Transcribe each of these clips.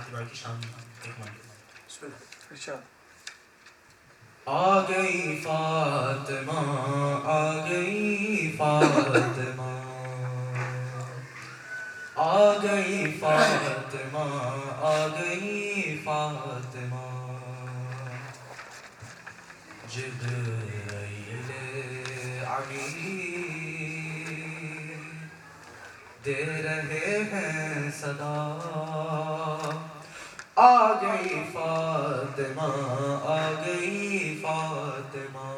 دیوار کی شام ایک مانگے. آ گئی فاطمہ آ گئی فاطمہ آ گئی فاطمہ آ گئی فاطمہ جبرائیل امین دے رہے ہیں صدا آ گئی فاطمہ آ گئی فاطمہ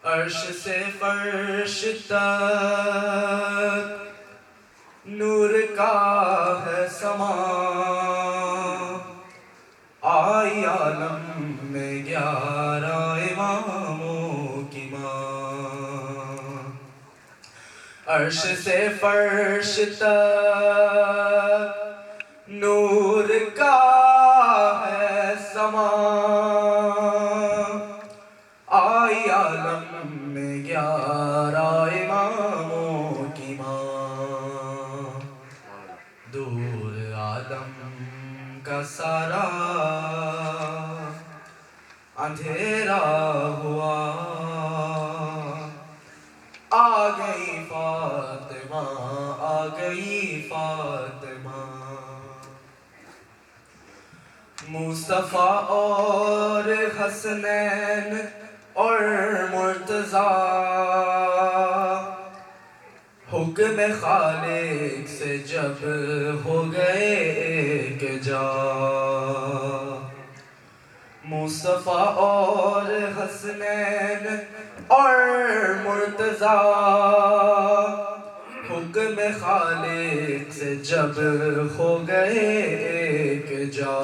عرش سے فرش تک نور کا ہے سما آئی عالم میں 11 اماموں کی ماں عرش سے فرش تک نور کا ہے سما آئی عالم میں 11 اماموں کی ماں دور عالم کا سارا اندھیرا ہوا آ گئی فاطمہ آ گئی فاطمہ مصطفیٰ اور حسنین اور مرتضیٰ حکم خالق سے جب ہو گئے ایک جا مصطفیٰ اور حسنین اور مرتضیٰ حکم خالق سے جب ہو گئے ایک جا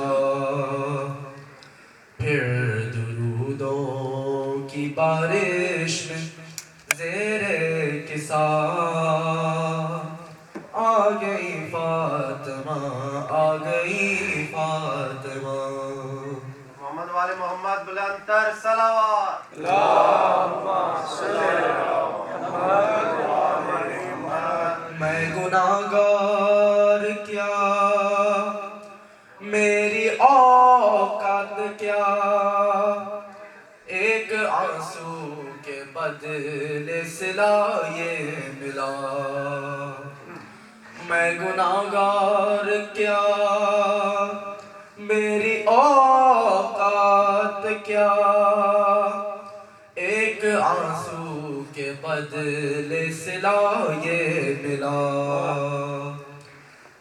پھر درودوں کی بارش میں زیر کساء آ گئی فاطمہ آ گئی فاطمہ محمد والے محمد بلند تر صلوات اللہم صلی علی محمد میں گناہگار کیا میری اوقات کیا ایک آنسو کے بدلے صلہ یہ ملا میں گناہگار کیا میری اوقات کیا ایک آنسو کے بدلے صلہ یہ ملا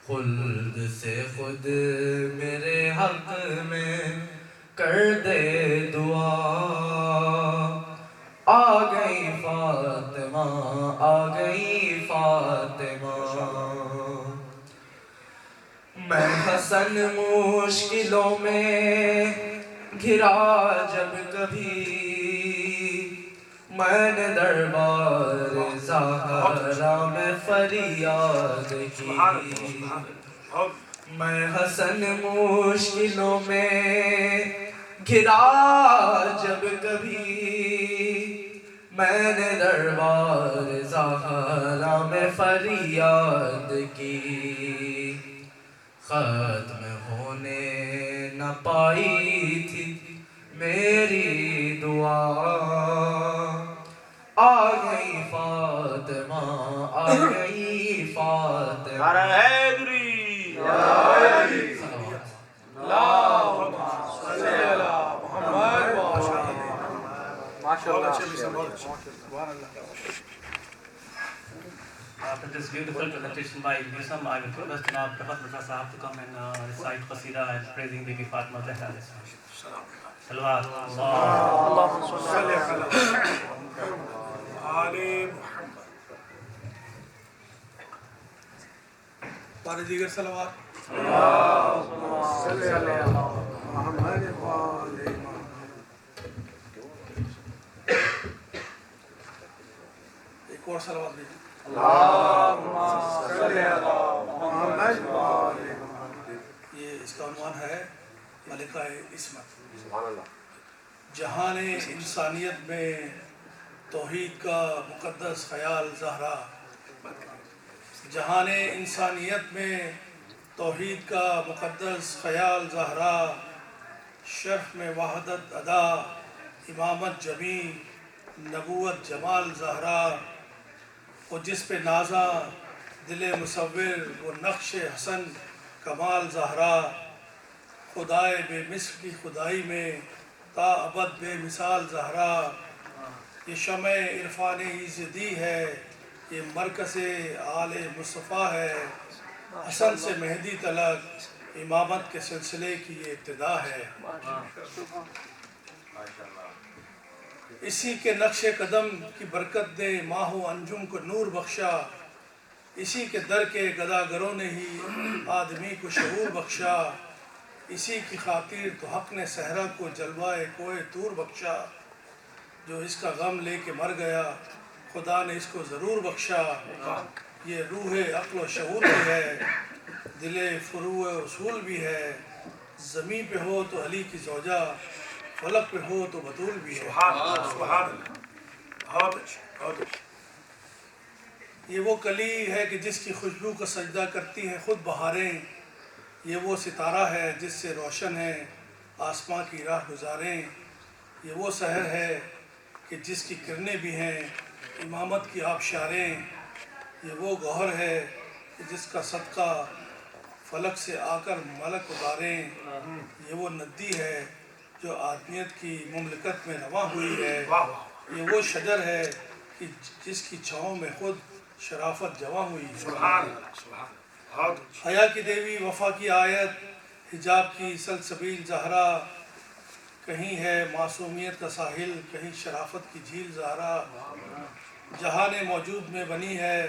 خلد سے خود میرے حق میں کر دے دعا آ گئی فاطمہ آ گئی فاطمہ میں حسن مشکلوں میں گھرا جب کبھی میں نے دربار زہرا میں فریاد کی میں حسن مشکلوں میں گھرا جب کبھی میں نے دربار زہرا میں فریاد کی ختم ہونے نہ پائی تھی میری دعا آ گئی فاطمہ آ گئی فاطمہ نعرہ حیدری اللہم صلی علی محمد ماشاءاللہ After this beautiful presentation by Yusam, I will request Janab Prafat Mirza Sahab to come and recite Qasida and praising Bibi Fatima Zahra. Salawat. Allahumma salli ala Ali Muhammad. Bari digar salawat. Allahumma salli ala Muhammad wa ali Muhammad. Ek aur salawat dijiye. Allahumma salli ala Muhammad wa ali Muhammad. یہ اس کا عنوان ہے ملکہ عصمت. جہان انسانیت میں توحید کا مقدس خیال زہرا جہان انسانیت میں توحید کا مقدس خیال زہرا، شرف میں وحدت ادا، امامت جمی، نبوت جمال زہرا، وہ جس پہ نازا دل مصور، وہ نقش حسن کمال زہرا، خدائے بے مثل کی خدائی میں تا ابد بے مثال زہرا، یہ شمع عرفان ایزدی ہے، یہ مرکز آل مصطفیٰ ہے، حسن سے مہدی تلک امامت کے سلسلے کی یہ ابتدا ہے۔ اسی کے نقش قدم کی برکت نے ماہ و انجم کو نور بخشا، اسی کے در کے گداگروں نے ہی آدمی کو شعور بخشا، اسی کی خاطر تو حق نے صحرا کو جلوائے کوہ طور بخشا، جو اس کا غم لے کے مر گیا خدا نے اس کو ضرور بخشا، یہ روح عقل و شعور بھی ہے، دل فروع اصول بھی ہے، زمین پہ ہو تو علی کی زوجہ، فلک پہ ہو تو بطول بھی ہے۔ یہ وہ کلی ہے کہ جس کی خوشبو کو سجدہ کرتی ہیں خود بہاریں، یہ وہ ستارہ ہے جس سے روشن ہے آسماں کی راہ گزاریں، یہ وہ سحر ہے کہ جس کی کرنیں بھی ہیں امامت کی آبشاریں، یہ وہ گوہر ہے کہ جس کا صدقہ فلک سے آ کر ملک اتاریں، یہ وہ ندی ہے جو آدمیت کی مملکت میں رواں ہوئی ہے، یہ وہ شجر ہے کہ جس کی چھاؤں میں خود شرافت جواں ہوئی ہے۔ حیا کی دیوی وفا کی آیت، حجاب کی سلسبیل زہرا، کہیں ہے معصومیت کا ساحل، کہیں شرافت کی جھیل زہرا، جہان موجود میں بنی ہے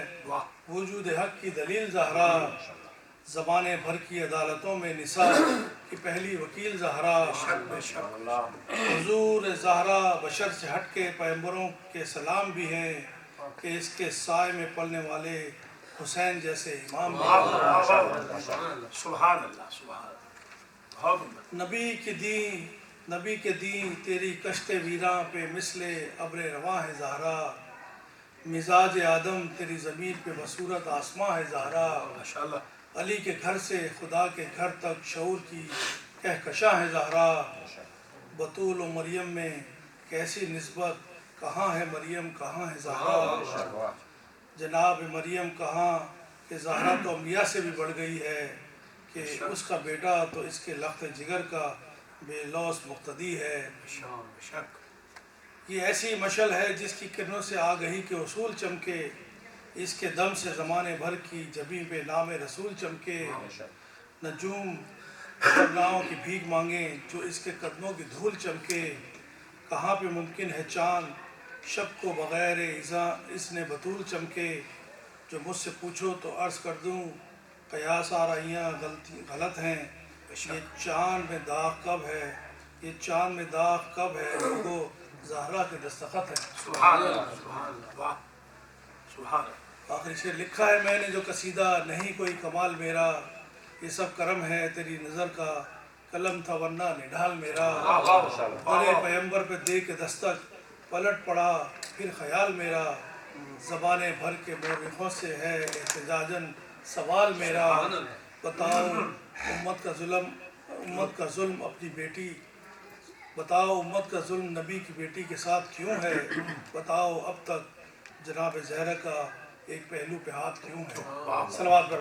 وجود حق کی دلیل زہرا، زمانے بھر کی عدالتوں میں نثار کی پہلی وکیل زہرا، حضور زہرا بشر سے ہٹ کے پیغمبروں کے سلام بھی ہیں کہ اس کے سائے میں پلنے والے حسین جیسے امام بھی ہیں۔ نبی کے دین تیری کشت ویراں پہ مثل ابر رواں ہے زہرا، مزاج آدم تیری ضمیر پہ بصورت آسماں ہے زہرا، علی کے گھر سے خدا کے گھر تک شعور کی کہکشاں ہے زہرا، بطول و مریم میں کیسی نسبت، کہاں ہے مریم کہاں ہے زہرا، جناب مریم کہاں کہ زہرا تو انبیاء سے بھی بڑھ گئی ہے، کہ اس کا بیٹا تو اس کے لخت جگر کا بے لوث مقتدی ہے۔ یہ ایسی مشعل ہے جس کی کرنوں سے آگہی کے اصول چمکے، اس کے دم سے زمانے بھر کی جبیں پہ نام رسول چمکے، نجوم برناؤں کی بھیک مانگیں جو اس کے قدموں کی دھول چمکے، کہاں پہ ممکن ہے چاند شب کو بغیر اذاں اس نے بطول چمکے، جو مجھ سے پوچھو تو عرض کر دوں قیاس آرائیاں غلط ہیں، یہ چاند میں داغ کب ہے، یہ چاند میں داغ کب ہے، لوگو زہرا کے دستخط ہے۔ آخری شعر لکھا ہے میں نے جو قصیدہ، نہیں کوئی کمال میرا، یہ سب کرم ہے تیری نظر کا، قلم تھا ورنہ نڈھال میرا، بڑے پیمبر پہ دے کے دستک پلٹ پڑا پھر خیال میرا، زبانیں بھر کے مورخوں سے ہے احتجاجاً سوال میرا، بتاؤ امت کا ظلم اپنی بیٹی، بتاؤ امت کا ظلم نبی کی بیٹی کے ساتھ کیوں ہے، بتاؤ اب تک جناب زہرا کا ایک پہلو پہ ہاتھ کیوں ہے۔ صلوات پر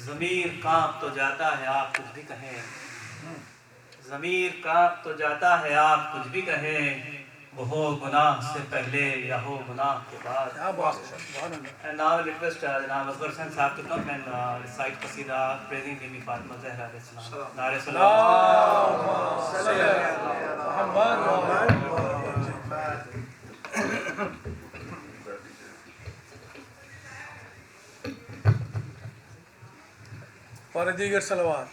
ضمیر کانپ تو جاتا ہے آپ کچھ بھی کہیں، ضمیر کانپ تو جاتا ہے آپ کچھ بھی کہیں، وہ ہو گناہ سے پہلے یا ہو گناہ کے بعد۔ And now I request Janab Asghar Hussain Sahab to come and recite Qasida praising Bibi Fatima Zahra alayhi salam. Naare اور دیگر صلوات۔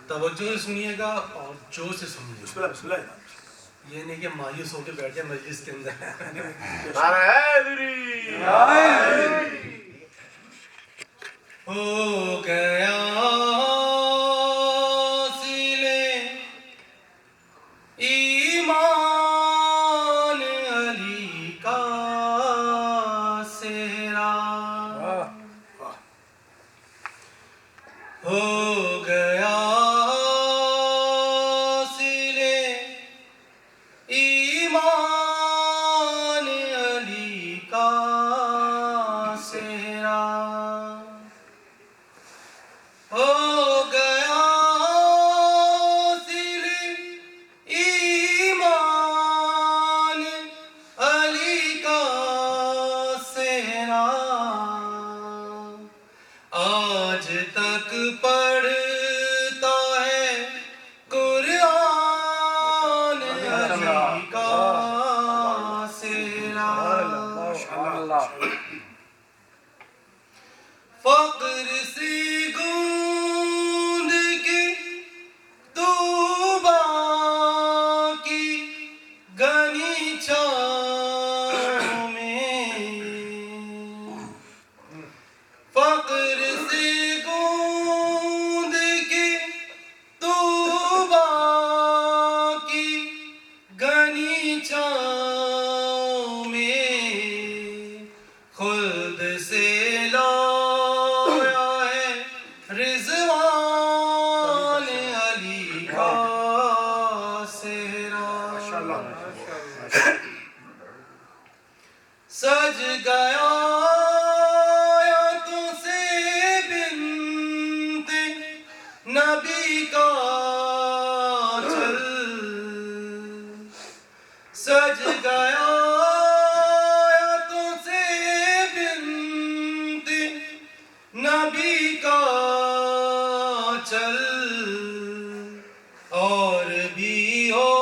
توجہ سے سنیے گا اور جوش سے سنیے گا، یہ نہیں کہ مایوس ہو کے بیٹھ جائے مجلس کے اندر۔ ہو گیا فقر سے گوند کے طوبا کی گنی چھاؤں میں، فقر سے گوند کے طوبا کی گنی چھاؤں میں، خلد سے لایا ہے رضوان علی کا سہرا، سج گیا آیاتوں سے بنت نبی کا چل، سج گیا آیاتوں سے بنت نبی کا چل، اور بھی ہو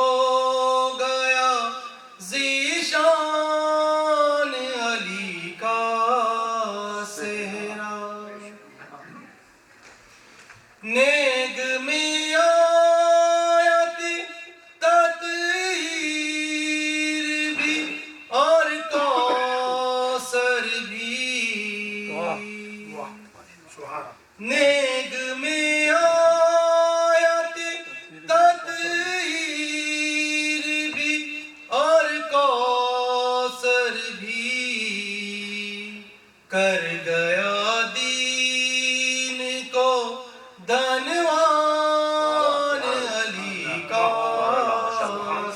گیا ذیشان علی کا سہرا، نیگ میں آیت تطہیر بھی اور کوثر بھی، نیگ میں آیت تطہیر بھی اور کوثر بھی، کر گیا دین کو دھنوان علی کا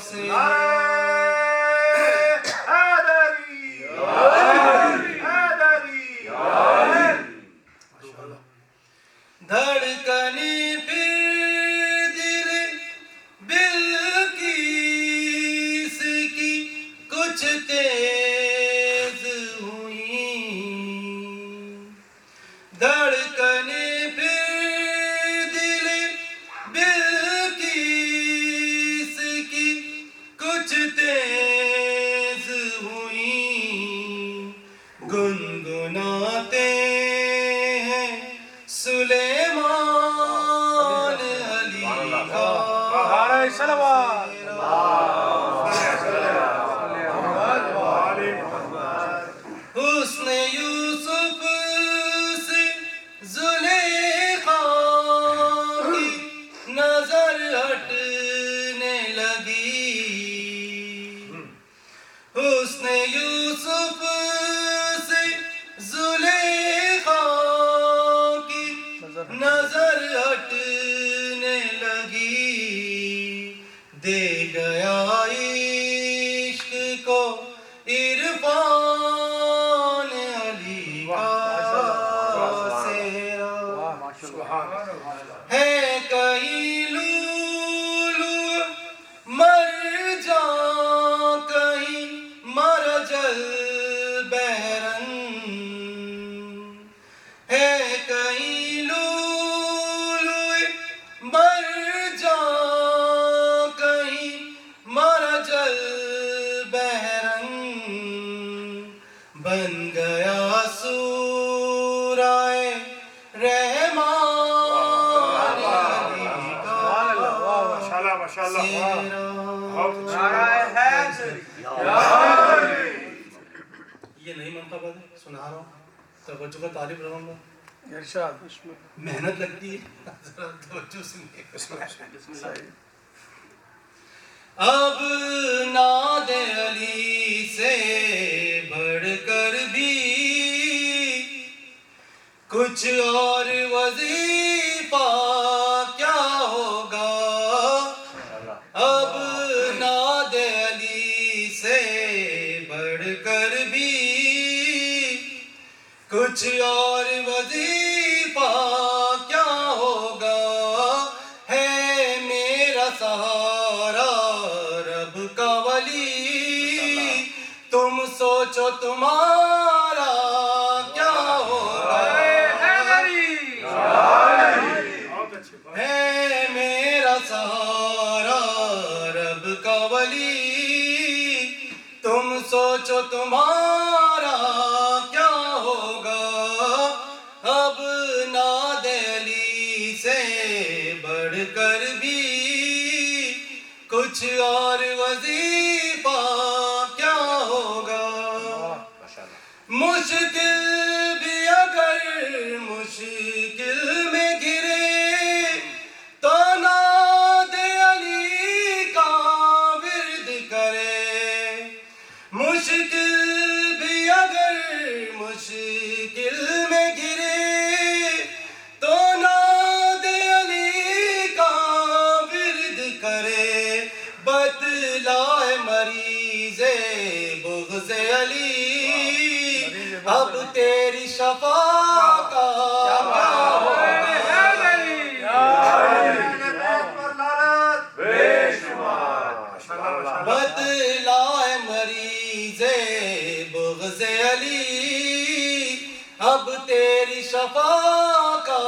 سہرا، دھڑکنے پھر دل بلقیس کی کچھ تیز ہوئیں، دھڑکنے پھر دل بلقیس کی کچھ تیز ہوئیں، گنگناتے ہیں سلیمان علی کا حسن یوسف سے زلیخا کی نظر ہٹنے لگی، حسن یوسف سے زلیخا کی نظر ہٹنے لگی، دے گیا عشق کو عرفان علی کا سہرا، ہے کہیں لولو مرجان کہیں مرجل بحرن، ہے کہیں لولو مرجان کہیں مرجل بحرن، بن گیا سورہ رحمان علی کا سہرا، یہ نہیں منقبت ہے، سنا رہا ہوں، توجہ کا طالب رہوں گا، ارشاد محنت لگتی ہے، ذرا توجہ سنیے۔ اب ناد علی سے بڑھ کر بھی کچھ اور وظیفہ کیا ہوگا، اب ناد علی سے بڑھ کر بھی کچھ اور وظیفہ کیا ہوگا، ہے میرا سہارا رب کا ولی، تم سوچو تمہارا کیا ہوگا، ہے میرا سہارا رب کا ولی، تم سوچو تمہارا ہمارا کیا ہوگا، اب ناد علی سے بڑھ کر بھی کچھ اور وظیفہ کیا ہوگا۔ مشکل بھی اگر مشکل میں گرے تو ناد علی کا ورد کرے، مشکل بھی اگر مشکل میں گرے تو ناد علی کا ورد کرے، بتلائے مریض بغض علی اب تیری شفا کا کیا ہوگا، بتلائے مریض بغض علی اب تیری شفا کا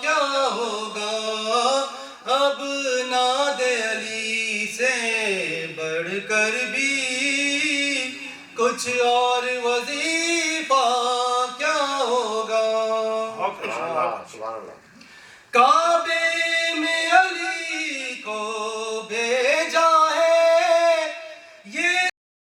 کیا ہوگا، اب ناد علی سے بڑھ کر بھی کچھ اور وظیفہ کیا ہوگا۔ کعبے